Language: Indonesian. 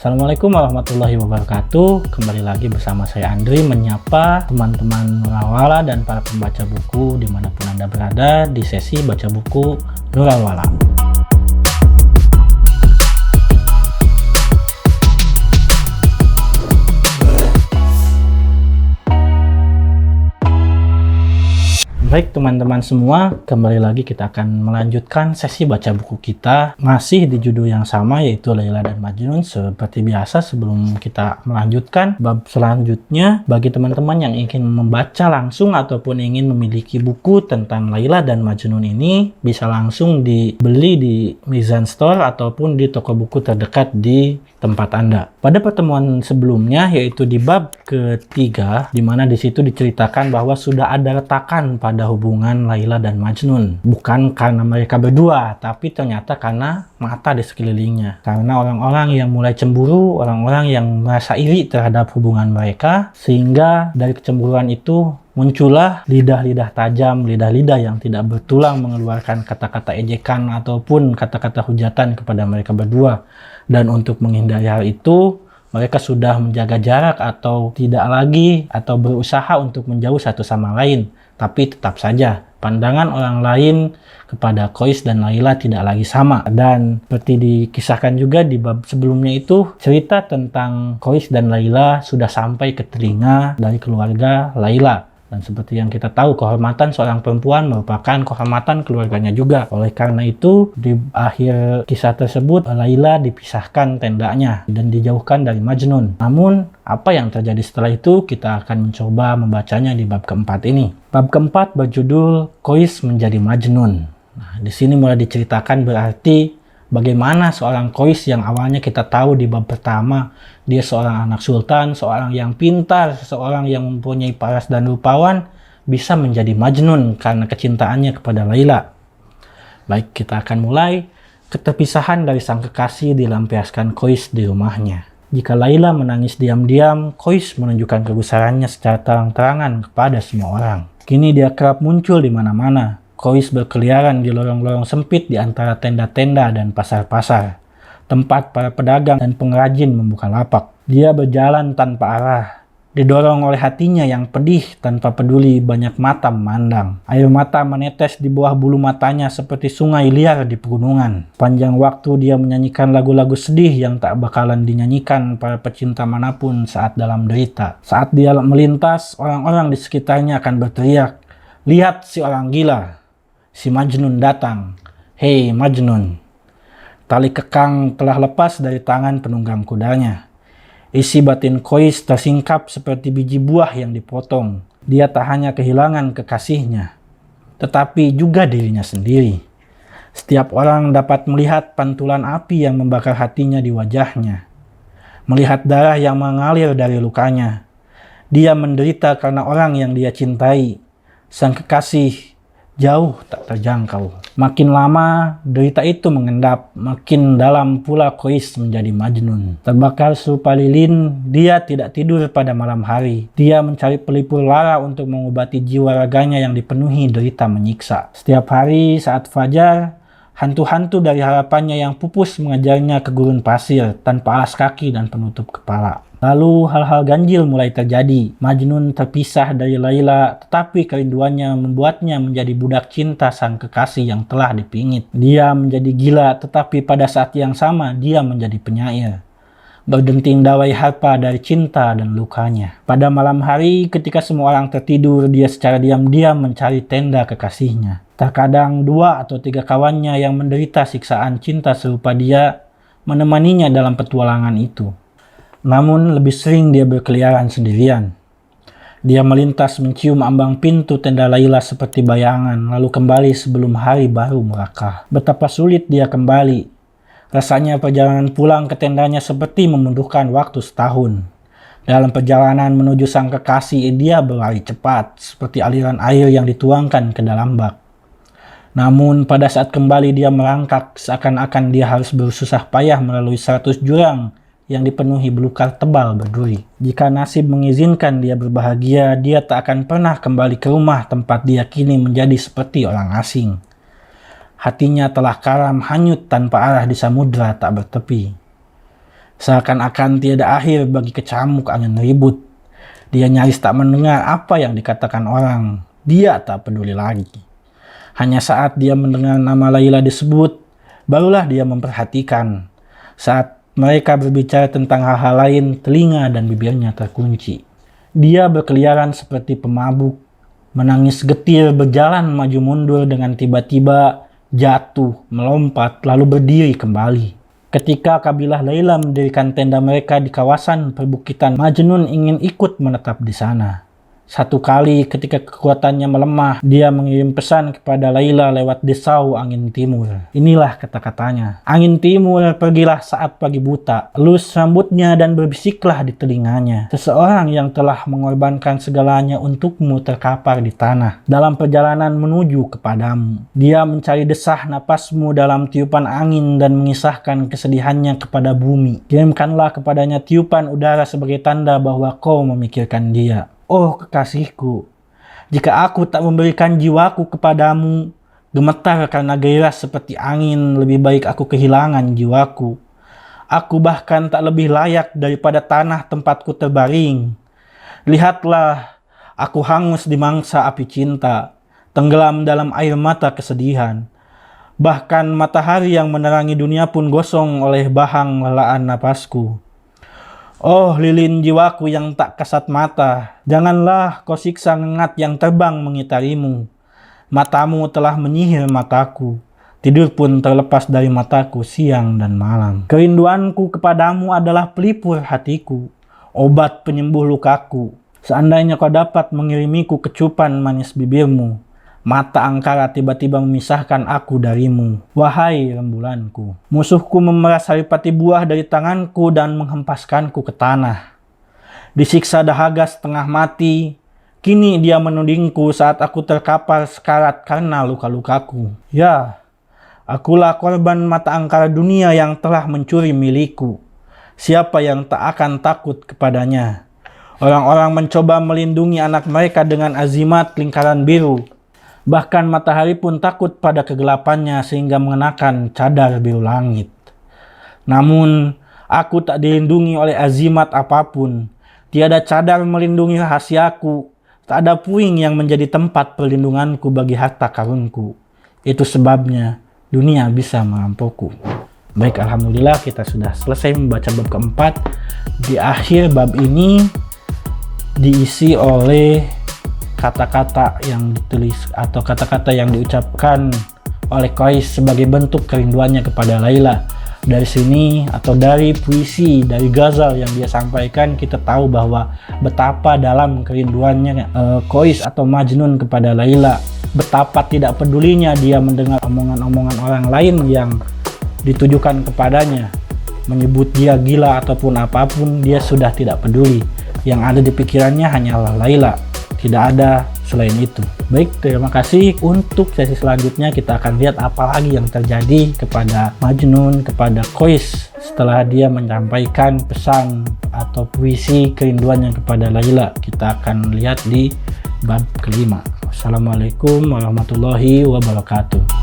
Assalamualaikum warahmatullahi wabarakatuh. Kembali lagi bersama saya Andri menyapa teman-teman Nuralwala dan para pembaca buku dimanapun Anda berada di sesi baca buku Nuralwala. Baik teman-teman semua, kembali lagi kita akan melanjutkan sesi baca buku kita masih di judul yang sama yaitu Laila dan Majnun. Seperti biasa sebelum kita melanjutkan bab selanjutnya, bagi teman-teman yang ingin membaca langsung ataupun ingin memiliki buku tentang Laila dan Majnun ini bisa langsung dibeli di Mizan Store ataupun di toko buku terdekat di tempat Anda. Pada pertemuan sebelumnya yaitu di bab ketiga, di mana di situ diceritakan bahwa sudah ada retakan pada hubungan Laila dan Majnun. Bukan karena mereka berdua, tapi ternyata karena mata di sekelilingnya. Karena orang-orang yang mulai cemburu, orang-orang yang merasa iri terhadap hubungan mereka, sehingga dari kecemburuan itu muncullah lidah-lidah tajam, lidah-lidah yang tidak bertulang mengeluarkan kata-kata ejekan ataupun kata-kata hujatan kepada mereka berdua. Dan untuk menghindari hal itu, mereka sudah menjaga jarak atau tidak lagi atau berusaha untuk menjauh satu sama lain. Tapi tetap saja pandangan orang lain kepada Qais dan Laila tidak lagi sama. Dan seperti dikisahkan juga di bab sebelumnya itu, cerita tentang Qais dan Laila sudah sampai ke telinga dari keluarga Laila. Dan seperti yang kita tahu, kehormatan seorang perempuan merupakan kehormatan keluarganya juga. Oleh karena itu, di akhir kisah tersebut, Laila dipisahkan tendanya dan dijauhkan dari Majnun. Namun, apa yang terjadi setelah itu, kita akan mencoba membacanya di bab keempat ini. Bab keempat berjudul Qais menjadi Majnun. Nah, di sini mulai diceritakan berarti bagaimana seorang Qais yang awalnya kita tahu di bab pertama, dia seorang anak sultan, seorang yang pintar, seorang yang mempunyai paras dan rupawan, bisa menjadi Majnun karena kecintaannya kepada Laila. Baik, kita akan mulai. Keterpisahan dari sang kekasih dilampiaskan Qais di rumahnya. Jika Laila menangis diam-diam, Qais menunjukkan kegusarannya secara terang-terangan kepada semua orang. Kini dia kerap muncul di mana-mana. Qais berkeliaran di lorong-lorong sempit di antara tenda-tenda dan pasar-pasar, tempat para pedagang dan pengrajin membuka lapak. Dia berjalan tanpa arah, didorong oleh hatinya yang pedih tanpa peduli banyak mata memandang. Air mata menetes di bawah bulu matanya seperti sungai liar di pegunungan. Panjang waktu dia menyanyikan lagu-lagu sedih yang tak bakalan dinyanyikan para pecinta manapun saat dalam derita. Saat dia melintas, orang-orang di sekitarnya akan berteriak, "Lihat si orang gila, si Majnun datang. Hei Majnun." Tali kekang telah lepas dari tangan penunggang kudanya. Isi batin Qais tersingkap seperti biji buah yang dipotong. Dia tak hanya kehilangan kekasihnya, tetapi juga dirinya sendiri. Setiap orang dapat melihat pantulan api yang membakar hatinya di wajahnya. Melihat darah yang mengalir dari lukanya. Dia menderita karena orang yang dia cintai. Sang kekasih jauh tak terjangkau. Makin lama derita itu mengendap, makin dalam pula Qais menjadi Majnun. Terbakar serupa lilin, dia tidak tidur pada malam hari. Dia mencari pelipur lara untuk mengobati jiwa raganya yang dipenuhi derita menyiksa. Setiap hari saat fajar, hantu-hantu dari harapannya yang pupus mengejarnya ke gurun pasir tanpa alas kaki dan penutup kepala. Lalu hal-hal ganjil mulai terjadi. Majnun terpisah dari Laila, tetapi kerinduannya membuatnya menjadi budak cinta sang kekasih yang telah dipingit. Dia menjadi gila, tetapi pada saat yang sama dia menjadi penyair. Berdenting dawai harpa dari cinta dan lukanya. Pada malam hari ketika semua orang tertidur, dia secara diam-diam mencari tenda kekasihnya. Terkadang 2 atau 3 kawannya yang menderita siksaan cinta serupa dia menemaninya dalam petualangan itu. Namun lebih sering dia berkeliaran sendirian. Dia melintas mencium ambang pintu tenda Laila seperti bayangan, lalu kembali sebelum hari baru merakah. Betapa sulit dia kembali. Rasanya perjalanan pulang ke tendanya seperti membutuhkan waktu setahun. Dalam perjalanan menuju sang kekasih, dia berlari cepat, seperti aliran air yang dituangkan ke dalam bak. Namun pada saat kembali dia merangkak, seakan-akan dia harus bersusah payah melalui 100 jurang yang dipenuhi belukar tebal berduri. Jika nasib mengizinkan dia berbahagia, dia tak akan pernah kembali ke rumah tempat dia kini menjadi seperti orang asing. Hatinya telah karam hanyut tanpa arah di samudra tak bertepi. Seakan-akan tiada akhir bagi kecamuk angin ribut. Dia nyaris tak mendengar apa yang dikatakan orang. Dia tak peduli lagi. Hanya saat dia mendengar nama Laila disebut, barulah dia memperhatikan. Saat mereka berbicara tentang hal-hal lain, telinga dan bibirnya terkunci. Dia berkeliaran seperti pemabuk, menangis getir, berjalan maju mundur dengan tiba-tiba jatuh, melompat, lalu berdiri kembali. Ketika kabilah Laila mendirikan tenda mereka di kawasan perbukitan, Majnun ingin ikut menetap di sana. Satu kali ketika kekuatannya melemah, dia mengirim pesan kepada Laila lewat desau angin timur. Inilah kata-katanya. Angin timur, pergilah saat pagi buta, elus rambutnya dan berbisiklah di telinganya. Seseorang yang telah mengorbankan segalanya untukmu terkapar di tanah. Dalam perjalanan menuju kepadamu, dia mencari desah napasmu dalam tiupan angin dan mengisahkan kesedihannya kepada bumi. Kirimkanlah kepadanya tiupan udara sebagai tanda bahwa kau memikirkan dia. Oh kekasihku, jika aku tak memberikan jiwaku kepadamu, gemetar karena gairah seperti angin, lebih baik aku kehilangan jiwaku. Aku bahkan tak lebih layak daripada tanah tempatku terbaring. Lihatlah, aku hangus di mangsa api cinta, tenggelam dalam air mata kesedihan. Bahkan matahari yang menerangi dunia pun gosong oleh bahang lelaan napasku. Oh lilin jiwaku yang tak kasat mata, janganlah kau siksa ngengat yang terbang mengitarimu. Matamu telah menyihir mataku, tidur pun terlepas dari mataku siang dan malam. Kerinduanku kepadamu adalah pelipur hatiku, obat penyembuh lukaku. Seandainya kau dapat mengirimiku kecupan manis bibirmu, mata angkara tiba-tiba memisahkan aku darimu. Wahai rembulanku, musuhku memeras saripati buah dari tanganku dan menghempaskanku ke tanah. Disiksa dahaga setengah mati, kini dia menudingku saat aku terkapar sekarat karena luka-lukaku. Ya, akulah korban mata angkara dunia yang telah mencuri milikku. Siapa yang tak akan takut kepadanya? Orang-orang mencoba melindungi anak mereka dengan azimat lingkaran biru. Bahkan matahari pun takut pada kegelapannya sehingga mengenakan cadar biru langit. Namun, aku tak dilindungi oleh azimat apapun. Tiada cadar melindungi rahasiaku. Tak ada puing yang menjadi tempat perlindunganku bagi harta karunku. Itu sebabnya dunia bisa merampokku. Baik, alhamdulillah kita sudah selesai membaca bab keempat. Di akhir bab ini diisi oleh kata-kata yang ditulis atau kata-kata yang diucapkan oleh Qais sebagai bentuk kerinduannya kepada Laila. Dari sini atau dari puisi, dari ghazal yang dia sampaikan, kita tahu bahwa betapa dalam kerinduannya Qais atau Majnun kepada Laila. Betapa tidak pedulinya dia mendengar omongan-omongan orang lain yang ditujukan kepadanya, menyebut dia gila ataupun apapun, dia sudah tidak peduli. Yang ada di pikirannya hanyalah Laila. Tidak ada selain itu. Baik, terima kasih. Untuk sesi selanjutnya kita akan lihat apa lagi yang terjadi kepada Majnun, kepada Qais setelah dia menyampaikan pesan atau puisi kerinduannya kepada Laila. Kita akan lihat di bab kelima. Wassalamualaikum warahmatullahi wabarakatuh.